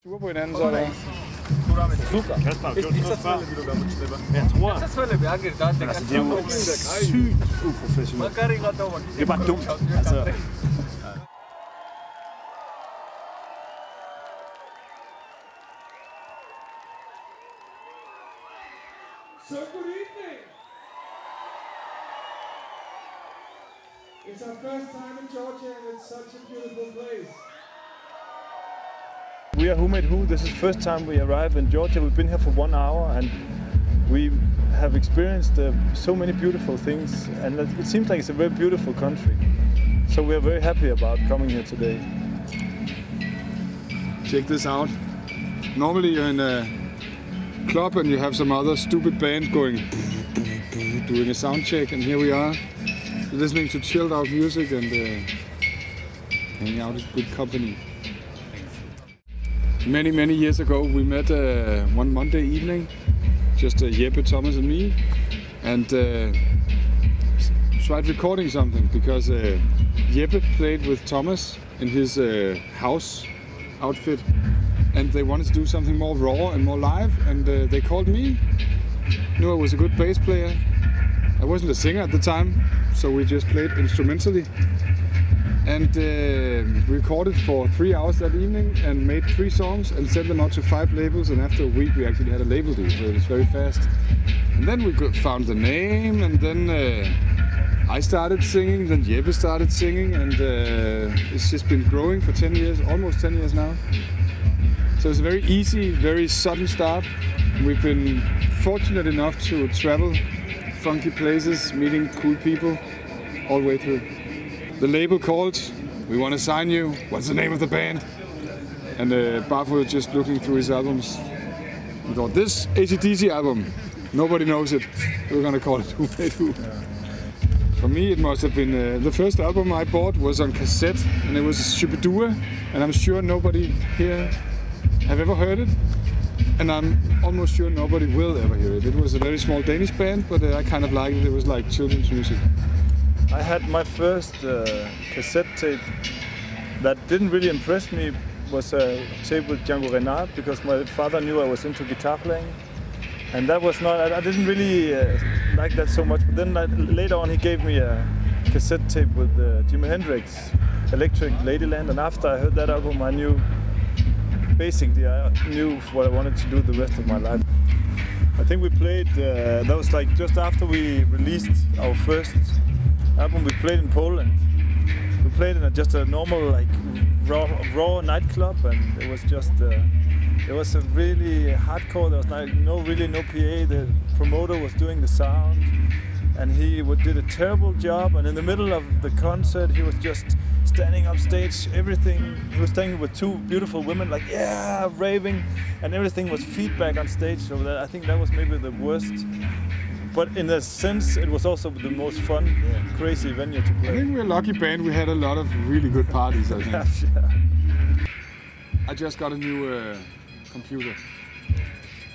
På hinanden så der. Super. Kasper, det er så svært, du gamle slipper. Jeg tror. Det er selvfølgelig virkelig det. Altså, det er jo sygt uprofessionelt. Det er bare dumt. Altså. So good evening. It's our first time in Georgia and it's such a beautiful place. We are Whomadewho. This is the first time we arrive in Georgia. We've been here for 1 hour and we have experienced so many beautiful things, and it seems like it's a very beautiful country. So we are very happy about coming here today. Check this out. Normally you're in a club and you have some other stupid band going doing a sound check, and here we are listening to chilled out music and hanging out with good company. Many years ago we met one Monday evening, just Jeppe, Thomas and me, and tried recording something because Jeppe played with Thomas in his house outfit, and they wanted to do something more raw and more live, and they called me. Knew I was a good bass player. I wasn't a singer at the time, so we just played instrumentally. And recorded for 3 hours that evening and made 3 songs and sent them out to 5 labels, and after a week we actually had a label deal, so it was very fast. And then we found the name, and then I started singing, then Jeppe started singing, and it's just been growing for 10 years, almost 10 years now. So it's a very easy, very sudden start. We've been fortunate enough to travel funky places, meeting cool people all the way through. The label called, we want to sign you, what's the name of the band? And Bafo was just looking through his albums and thought, this AC/DC album, nobody knows it, we're going to call it Whomadewho. For me it must have been, the first album I bought was on cassette, and it was Whomadewho, and I'm sure nobody here have ever heard it, and I'm almost sure nobody will ever hear it. It was a very small Danish band, but I kind of liked it, it was like children's music. I had my first cassette tape that didn't really impress me. Was a tape with Django Reinhardt, because my father knew I was into guitar playing, and that was not, I didn't really like that so much. But then later on he gave me a cassette tape with Jimi Hendrix, Electric Ladyland, and after I heard that album I knew, basically I knew what I wanted to do the rest of my life. I think we played, that was like just after we released our first album. We played in Poland. We played in just a normal, like raw nightclub, and it was just it was a really hardcore. There was no PA. The promoter was doing the sound, and he did a terrible job. And in the middle of the concert, he was just standing up stage. Everything, he was standing with 2 beautiful women, like yeah, raving, and everything was feedback on stage. So I think that was maybe the worst. But in a sense, it was also the most fun, crazy venue to play. I think we're a lucky band. We had a lot of really good parties, I think. Yeah. I just got a new computer,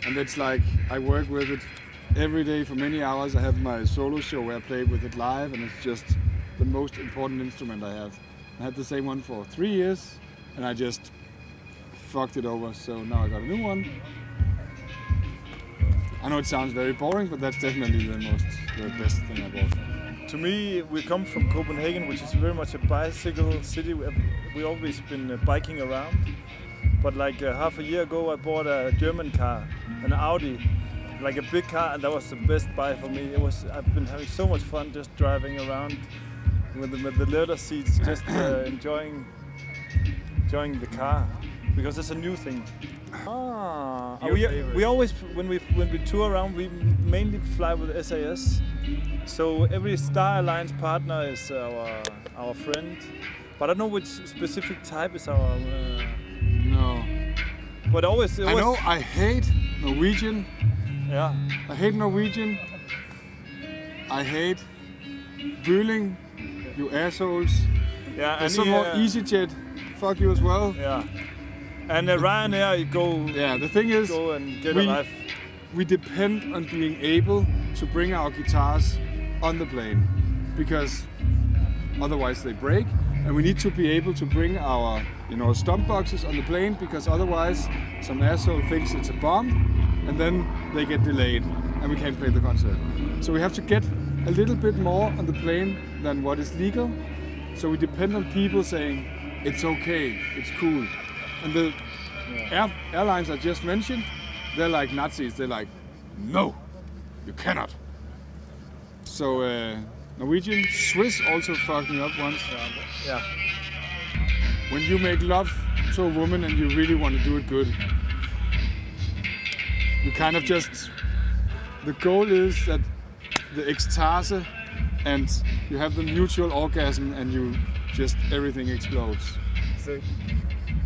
and it's like I work with it every day for many hours. I have my solo show where I play with it live, and it's just the most important instrument I have. I had the same one for 3 years, and I just fucked it over, so now I got a new one. I know it sounds very boring, but that's definitely the best thing I bought. To me, we come from Copenhagen, which is very much a bicycle city. We've always been biking around. But like half a year ago, I bought a German car, an Audi, like a big car, and that was the best buy for me. I've been having so much fun just driving around with the leather seats, just enjoying the car, because it's a new thing. We always, when we tour around, we mainly fly with SAS. So every Star Alliance partner is our friend. But I don't know which specific type is our. No. But always. I know. I hate Norwegian. Yeah. I hate Norwegian. I hate Vueling, you assholes. Yeah. There's some more EasyJet. Fuck you as well. Yeah. And Ryanair, you go. Yeah, the thing is, go and get a life. We depend on being able to bring our guitars on the plane, because otherwise they break, and we need to be able to bring our, stump boxes on the plane, because otherwise some asshole thinks it's a bomb, and then they get delayed, and we can't play the concert. So we have to get a little bit more on the plane than what is legal. So we depend on people saying, it's okay, it's cool. And the airlines I just mentioned, they're like Nazis. They're like, no, you cannot. So Norwegian, Swiss also fucked me up once. Yeah. When you make love to a woman and you really want to do it good, you kind of just, the goal is that the ecstasy and you have the mutual orgasm and you just, everything explodes. So,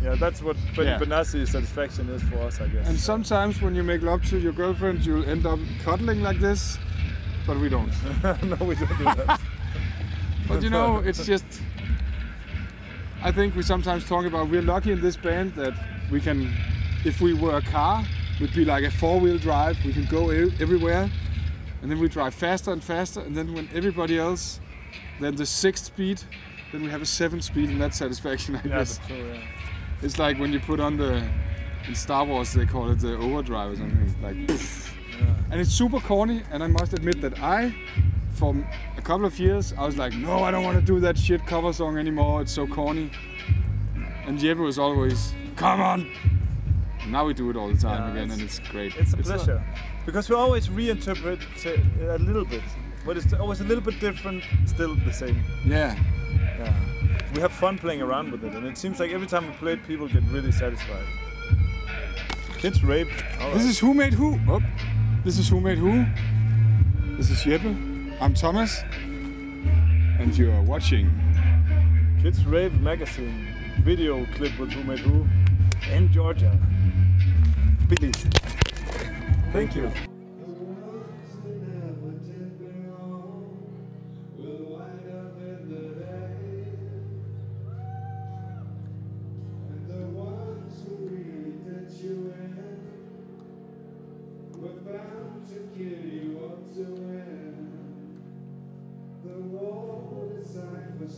yeah, that's what Benassi satisfaction is for us, I guess. And sometimes when you make love to your girlfriend, you'll end up cuddling like this, but we don't. No, we don't do that. But it's just, I think we sometimes talk about, we're lucky in this band that we can, if we were a car, we'd be like a 4-wheel drive, we can go everywhere, and then we drive faster and faster, and then when everybody else, then the 6th speed, then we have a 7th speed, and that's satisfaction, I guess. That's true, yeah. It's like when you put on in Star Wars they call it the overdrive or something, like poof. Yeah. And it's super corny, and I must admit that for a couple of years, I was like, no, I don't want to do that shit cover song anymore, it's so corny. And Jeppe was always, come on! And now we do it all the time again, and it's great. It's a pleasure. Because we always reinterpret a little bit, but it's always a little bit different, still the same. Yeah. Yeah. We have fun playing around with it, and it seems like every time we play it, people get really satisfied. KIDSRAVE. Right. This is Who Made Who. Oh. This is Who Made Who. This is Jeppe. I'm Thomas, and you are watching KIDSRAVE magazine video clip with Who Made Who and Georgia. Please. Thank you. The war is I for